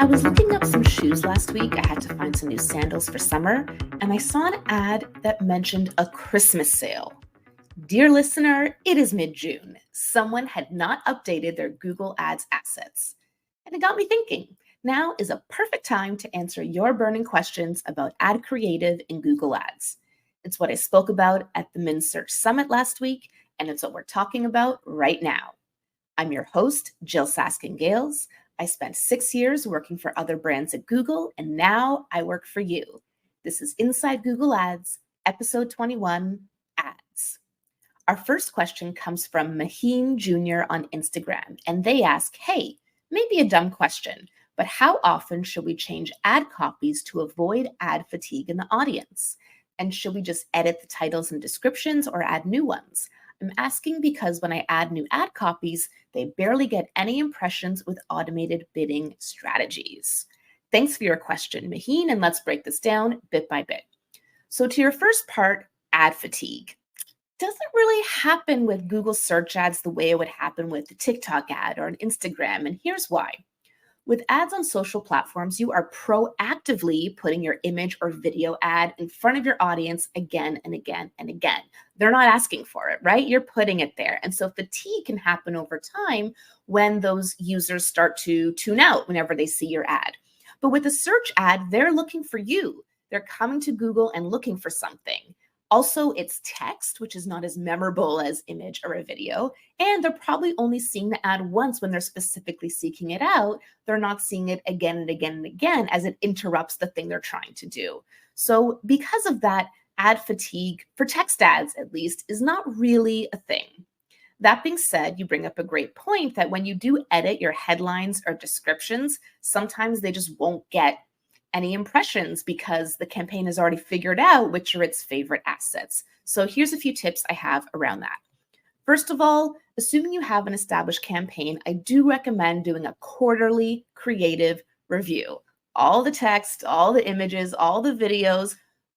I was looking up some shoes last week. I had to find some new sandals for summer, and I saw an ad that mentioned a Christmas sale. Dear listener, it is mid-June. Someone had not updated their Google Ads assets. And it got me thinking. Now is a perfect time to answer your burning questions about ad creative in Google Ads. It's what I spoke about at the MinSearch Summit last week, and it's what we're talking about right now. I'm your host, Jyll Saskin Gales. I spent 6 years working for other brands at Google, and now I work for you. This is Inside Google Ads, episode 21, Ads. Our first question comes from Maheen Jr. on Instagram, and they ask, hey, maybe a dumb question, but how often should we change ad copies to avoid ad fatigue in the audience? And should we just edit the titles and descriptions or add new ones? I'm asking because when I add new ad copies, they barely get any impressions with automated bidding strategies. Thanks for your question, Maheen, and let's break this down bit by bit. So to your first part, ad fatigue. Doesn't really happen with Google search ads the way it would happen with a TikTok ad or an Instagram, and here's why. With ads on social platforms, you are proactively putting your image or video ad in front of your audience again and again and again. They're not asking for it, right? You're putting it there. And so fatigue can happen over time when those users start to tune out whenever they see your ad. But with a search ad, they're looking for you. They're coming to Google and looking for something. Also, it's text, which is not as memorable as image or a video, and they're probably only seeing the ad once when they're specifically seeking it out. They're not seeing it again and again and again as it interrupts the thing they're trying to do. So because of that, ad fatigue, for text ads at least, is not really a thing. That being said, you bring up a great point that when you do edit your headlines or descriptions, sometimes they just won't get any impressions because the campaign has already figured out which are its favorite assets. So here's a few tips I have around that. First of all, assuming you have an established campaign, I do recommend doing a quarterly creative review. All the text, all the images, all the videos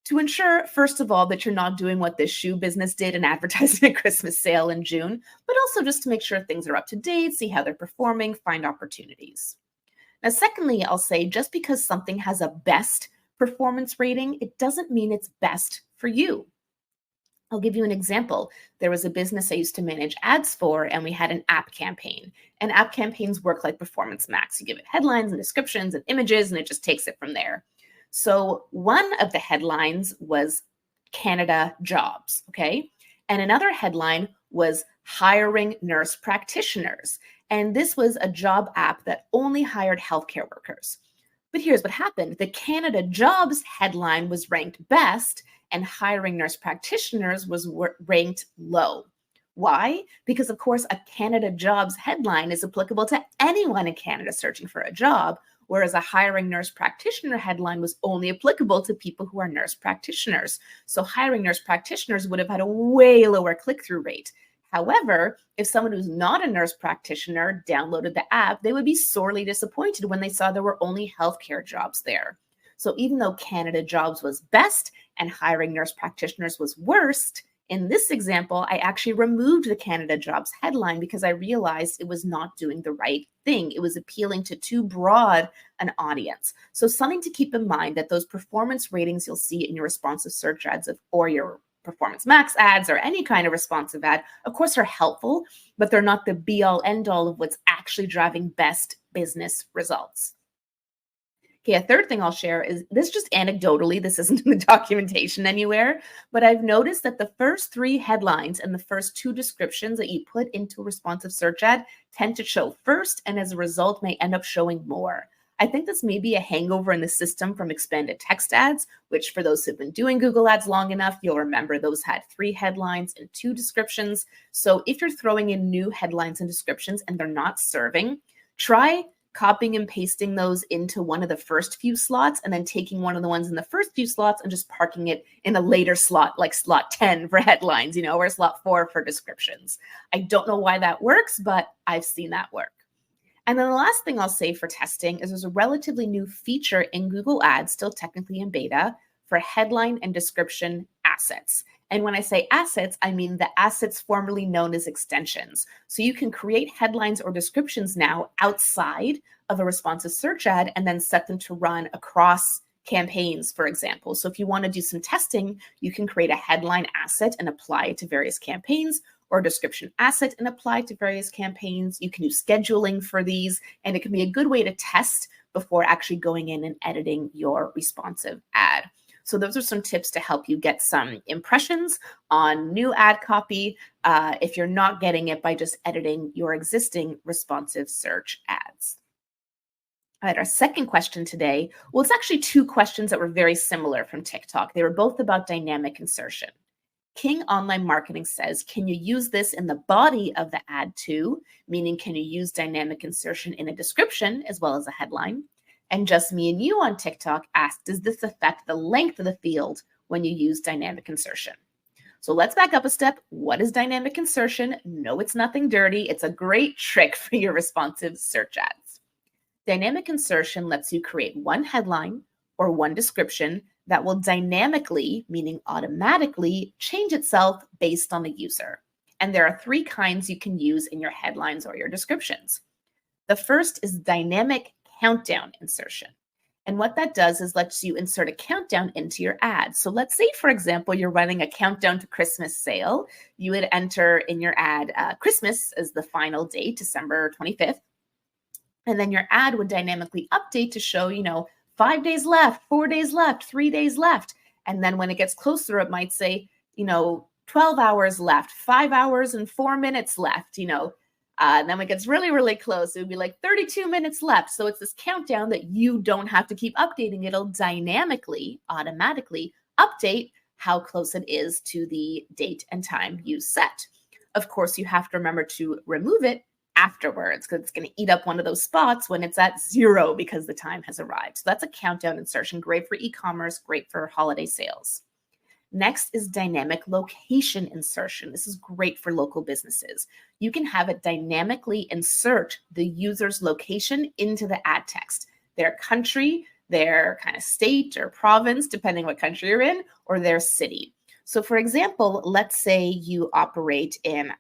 to ensure, first of all, that you're not doing what this shoe business did and advertising a Christmas sale in June, but also just to make sure things are up to date, see how they're performing, find opportunities. Now, secondly, I'll say just because something has a best performance rating, it doesn't mean it's best for you. I'll give you an example. There was a business I used to manage ads for, and we had an app campaign. And app campaigns work like Performance Max. You give it headlines and descriptions and images, and it just takes it from there. So one of the headlines was Canada jobs, okay? And another headline was hiring nurse practitioners. And this was a job app that only hired healthcare workers. But here's what happened. The Canada jobs headline was ranked best and hiring nurse practitioners was ranked low. Why? Because of course, a Canada jobs headline is applicable to anyone in Canada searching for a job, whereas a hiring nurse practitioner headline was only applicable to people who are nurse practitioners. So hiring nurse practitioners would have had a way lower click-through rate. However, if someone who's not a nurse practitioner downloaded the app, they would be sorely disappointed when they saw there were only healthcare jobs there. So even though Canada jobs was best and hiring nurse practitioners was worst, in this example, I actually removed the Canada jobs headline because I realized it was not doing the right thing. It was appealing to too broad an audience. So something to keep in mind that those performance ratings you'll see in your responsive search ads or your Performance Max ads or any kind of responsive ad, of course, are helpful, but they're not the be-all, end-all of what's actually driving best business results. Okay, a third thing I'll share is this just anecdotally, this isn't in the documentation anywhere, but I've noticed that the first 3 headlines and the first 2 descriptions that you put into a responsive search ad tend to show first, and as a result may end up showing more. I think this may be a hangover in the system from expanded text ads, which for those who've been doing Google ads long enough, you'll remember those had 3 headlines and 2 descriptions. So if you're throwing in new headlines and descriptions and they're not serving, try copying and pasting those into one of the first few slots and then taking one of the ones in the first few slots and just parking it in a later slot, like slot 10 for headlines, or slot 4 for descriptions. I don't know why that works, but I've seen that work. And then the last thing I'll say for testing is there's a relatively new feature in Google Ads, still technically in beta, for headline and description assets. And when I say assets, I mean the assets formerly known as extensions. So you can create headlines or descriptions now outside of a responsive search ad and then set them to run across campaigns, for example. So if you want to do some testing, you can create a headline asset and apply it to various campaigns, or a description asset and apply it to various campaigns. You can use scheduling for these, and it can be a good way to test before actually going in and editing your responsive ad. So those are some tips to help you get some impressions on new ad copy if you're not getting it by just editing your existing responsive search ads. All right, our second question today, well, it's actually two questions that were very similar from TikTok. They were both about dynamic insertion. King Online Marketing says, can you use this in the body of the ad too? Meaning, can you use dynamic insertion in a description as well as a headline? And Just Me and You on TikTok asked, does this affect the length of the field when you use dynamic insertion? So let's back up a step. What is dynamic insertion? No, it's nothing dirty. It's a great trick for your responsive search ads. Dynamic insertion lets you create one headline or one description that will dynamically, meaning automatically, change itself based on the user. And there are three kinds you can use in your headlines or your descriptions. The first is dynamic countdown insertion. And what that does is lets you insert a countdown into your ad. So let's say, for example, you're running a countdown to Christmas sale. You would enter in your ad Christmas as the final date, December 25th. And then your ad would dynamically update to show, 5 days left, 4 days left, 3 days left. And then when it gets closer, it might say, 12 hours left, 5 hours and 4 minutes left, and then when it gets really, really close, it would be like 32 minutes left. So it's this countdown that you don't have to keep updating. It'll dynamically, automatically update how close it is to the date and time you set. Of course, you have to remember to remove it afterwards because it's going to eat up one of those spots when it's at 0 because the time has arrived. So that's a countdown insertion, great for e-commerce, great for holiday sales. Next is dynamic location insertion. This is great for local businesses. You can have it dynamically insert the user's location into the ad text, their country, their kind of state or province, depending what country you're in, or their city. So for example, let's say you operate in,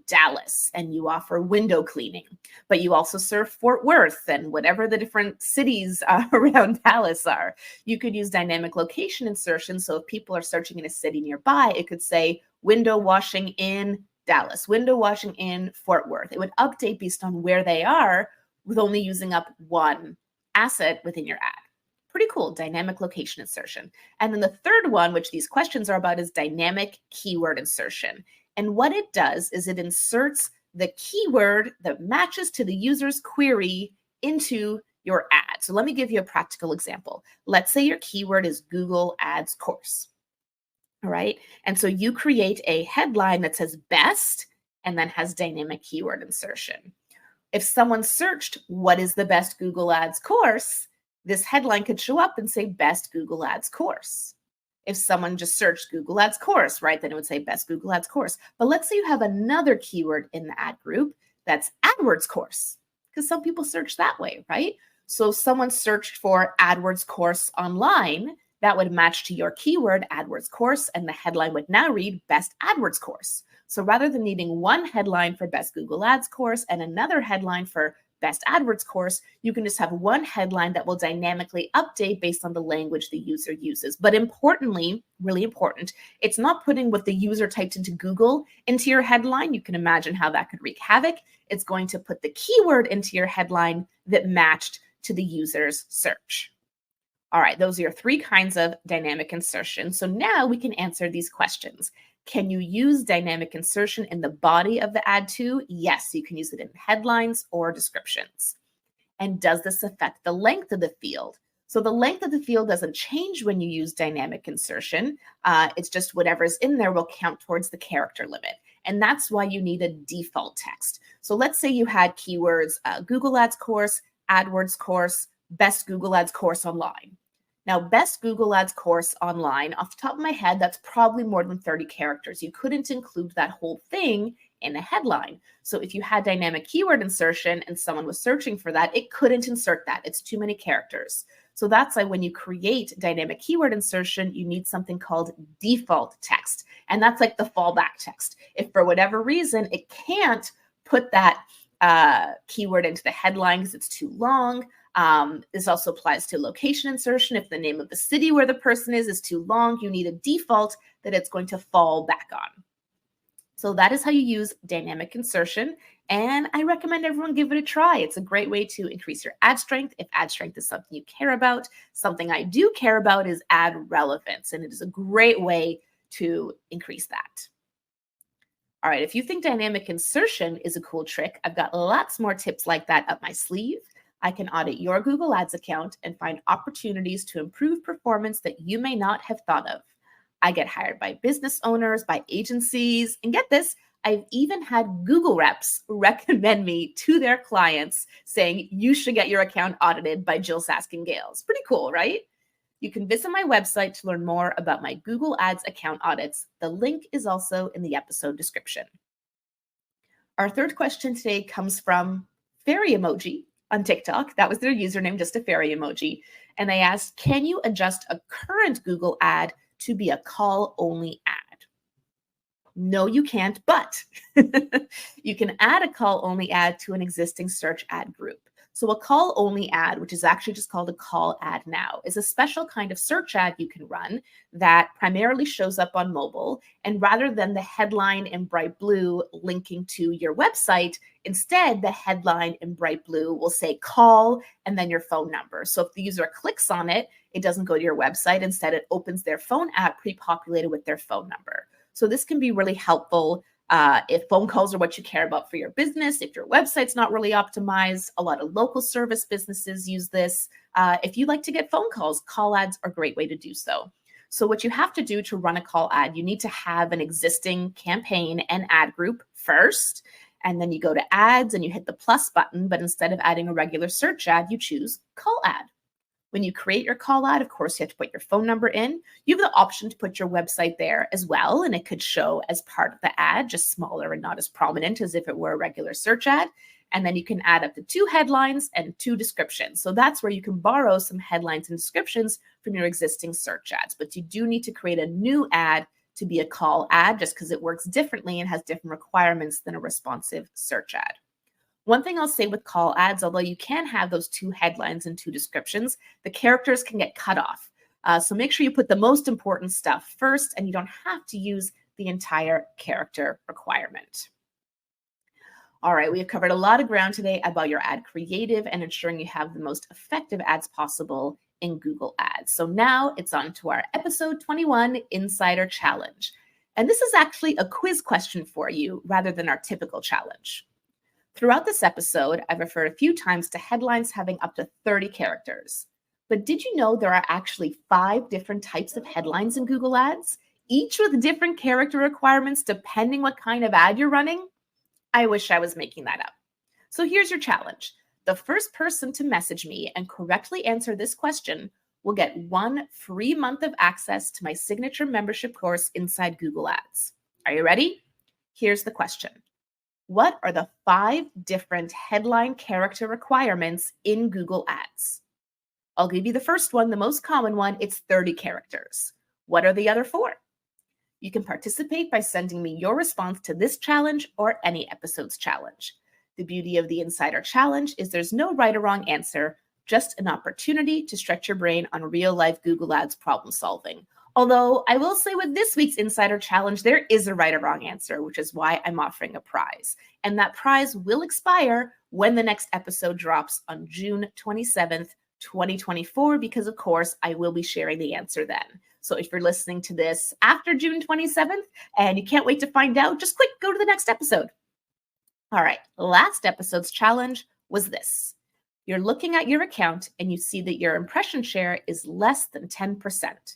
Dallas, and you offer window cleaning, but you also serve Fort Worth and whatever the different cities around Dallas are. You could use dynamic location insertion. So if people are searching in a city nearby, it could say window washing in Dallas, window washing in Fort Worth. It would update based on where they are with only using up one asset within your ad. Pretty cool, dynamic location insertion. And then the third one, which these questions are about, is dynamic keyword insertion. And what it does is it inserts the keyword that matches to the user's query into your ad. So let me give you a practical example. Let's say your keyword is Google Ads course. All right. And so you create a headline that says best and then has dynamic keyword insertion. If someone searched, what is the best Google Ads course? This headline could show up and say best Google Ads course. If someone just searched Google Ads course, right, then it would say best Google Ads course. But let's say you have another keyword in the ad group that's AdWords course, because some people search that way, right? So if someone searched for AdWords course online, that would match to your keyword AdWords course, and the headline would now read best AdWords course. So rather than needing one headline for best Google Ads course and another headline for best AdWords course, you can just have one headline that will dynamically update based on the language the user uses. But importantly, really important, it's not putting what the user typed into Google into your headline. You can imagine how that could wreak havoc. It's going to put the keyword into your headline that matched to the user's search. All right, those are your three kinds of dynamic insertion. So now we can answer these questions. Can you use dynamic insertion in the body of the ad too? Yes, you can use it in headlines or descriptions. And does this affect the length of the field? So the length of the field doesn't change when you use dynamic insertion. It's just whatever's in there will count towards the character limit. And that's why you need a default text. So let's say you had keywords, Google Ads course, AdWords course, best Google Ads course online. Now, best Google Ads course online, off the top of my head, that's probably more than 30 characters. You couldn't include that whole thing in a headline. So if you had dynamic keyword insertion and someone was searching for that, it couldn't insert that. It's too many characters. So that's why when you create dynamic keyword insertion, you need something called default text. And that's like the fallback text. If for whatever reason it can't put that keyword into the headline because it's too long. This also applies to location insertion. If the name of the city where the person is too long, you need a default that it's going to fall back on. So that is how you use dynamic insertion. And I recommend everyone give it a try. It's a great way to increase your ad strength. If ad strength is something you care about, something I do care about is ad relevance. And it is a great way to increase that. All right, if you think dynamic insertion is a cool trick, I've got lots more tips like that up my sleeve. I can audit your Google Ads account and find opportunities to improve performance that you may not have thought of. I get hired by business owners, by agencies, and get this, I've even had Google reps recommend me to their clients saying, you should get your account audited by Jyll Saskin Gales. Pretty cool, right? You can visit my website to learn more about my Google Ads account audits. The link is also in the episode description. Our third question today comes from Fairy Emoji on TikTok. That was their username, just a fairy emoji. And they asked, can you adjust a current Google ad to be a call-only ad? No, you can't, but you can add a call-only ad to an existing search ad group. So a call-only ad, which is actually just called a call ad now, is a special kind of search ad you can run that primarily shows up on mobile. And rather than the headline in bright blue linking to your website, instead the headline in bright blue will say call and then your phone number. So if the user clicks on it, it doesn't go to your website. Instead, it opens their phone app pre-populated with their phone number. So this can be really helpful if phone calls are what you care about for your business, if your website's not really optimized. A lot of local service businesses use this. If you like to get phone calls, call ads are a great way to do so. So what you have to do to run a call ad, you need to have an existing campaign and ad group first. And then you go to ads and you hit the plus button, but instead of adding a regular search ad, you choose call ad. When you create your call ad, of course, you have to put your phone number in. You have the option to put your website there as well, and it could show as part of the ad, just smaller and not as prominent as if it were a regular search ad. And then you can add up to 2 headlines and 2 descriptions. So that's where you can borrow some headlines and descriptions from your existing search ads. But you do need to create a new ad to be a call ad just because it works differently and has different requirements than a responsive search ad. One thing I'll say with call ads, although you can have those 2 headlines and 2 descriptions, the characters can get cut off. So make sure you put the most important stuff first, and you don't have to use the entire character requirement. All right, we have covered a lot of ground today about your ad creative and ensuring you have the most effective ads possible in Google Ads. So now it's on to our episode 21 Insider Challenge. And this is actually a quiz question for you rather than our typical challenge. Throughout this episode, I've referred a few times to headlines having up to 30 characters. But did you know there are actually 5 different types of headlines in Google Ads, each with different character requirements depending what kind of ad you're running? I wish I was making that up. So here's your challenge. The first person to message me and correctly answer this question will get 1 free month of access to my signature membership course inside Google Ads. Are you ready? Here's the question. What are the 5 different headline character requirements in Google Ads? I'll give you the first one, the most common one. It's 30 characters. What are the other 4? You can participate by sending me your response to this challenge or any episode's challenge. The beauty of the Insider Challenge is there's no right or wrong answer, just an opportunity to stretch your brain on real-life Google Ads problem solving. Although I will say with this week's Insider Challenge, there is a right or wrong answer, which is why I'm offering a prize. And that prize will expire when the next episode drops on June 27th, 2024, because of course I will be sharing the answer then. So if you're listening to this after June 27th and you can't wait to find out, just quick, go to the next episode. All right, last episode's challenge was this. You're looking at your account and you see that your impression share is less than 10%.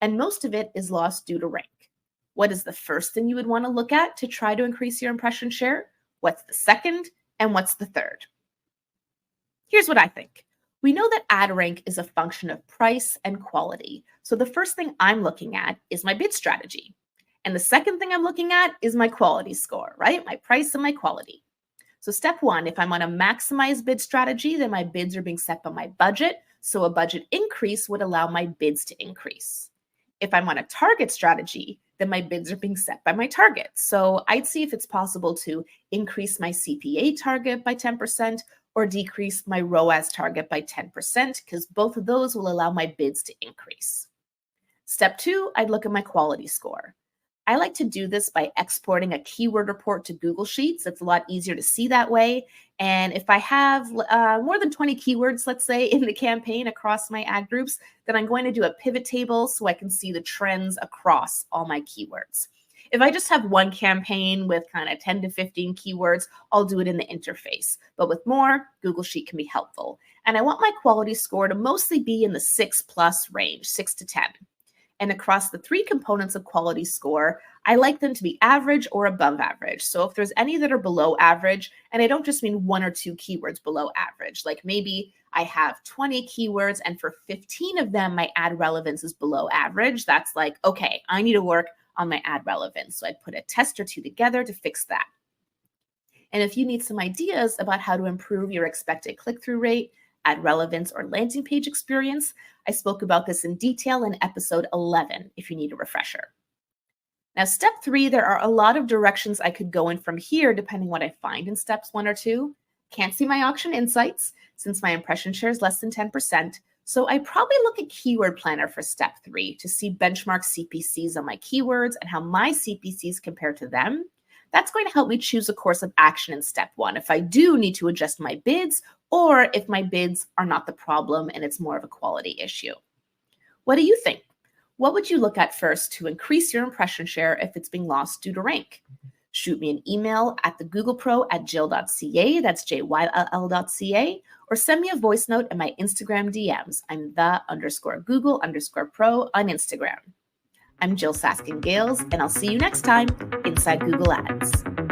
And most of it is lost due to rank. What is the first thing you would want to look at to try to increase your impression share? What's the second? And what's the third? Here's what I think. We know that ad rank is a function of price and quality. So the first thing I'm looking at is my bid strategy. And the second thing I'm looking at is my quality score, right? My price and my quality. So step one, if I'm on a maximize bid strategy, then my bids are being set by my budget. So a budget increase would allow my bids to increase. If I'm on a target strategy, then my bids are being set by my target. So I'd see if it's possible to increase my CPA target by 10% or decrease my ROAS target by 10%, because both of those will allow my bids to increase. Step two, I'd look at my quality score. I like to do this by exporting a keyword report to Google Sheets. It's a lot easier to see that way. And if I have more than 20 keywords, let's say, in the campaign across my ad groups, then I'm going to do a pivot table so I can see the trends across all my keywords. If I just have one campaign with kind of 10 to 15 keywords, I'll do it in the interface. But with more, Google Sheet can be helpful. And I want my quality score to mostly be in the 6+ range, 6 to 10. And across the three components of quality score, I like them to be average or above average. So if there's any that are below average, and I don't just mean 1 or 2 keywords below average, like maybe I have 20 keywords and for 15 of them, my ad relevance is below average. That's like, okay, I need to work on my ad relevance. So I'd put a test or two together to fix that. And if you need some ideas about how to improve your expected click-through rate, ad relevance, or landing page experience, I spoke about this in detail in episode 11 if you need a refresher. Now, step 3, there are a lot of directions I could go in from here depending what I find in steps 1 or 2. Can't see my auction insights since my impression share is less than 10%. So I probably look at Keyword Planner for step 3 to see benchmark CPCs on my keywords and how my CPCs compare to them. That's going to help me choose a course of action in step 1 if I do need to adjust my bids or if my bids are not the problem and it's more of a quality issue. What do you think? What would you look at first to increase your impression share if it's being lost due to rank? Shoot me an email at thegooglepro@jyll.ca, that's JYLL.ca, or send me a voice note in my Instagram DMs. I'm the_Google_pro on Instagram. I'm Jyll Saskin Gales, and I'll see you next time inside Google Ads.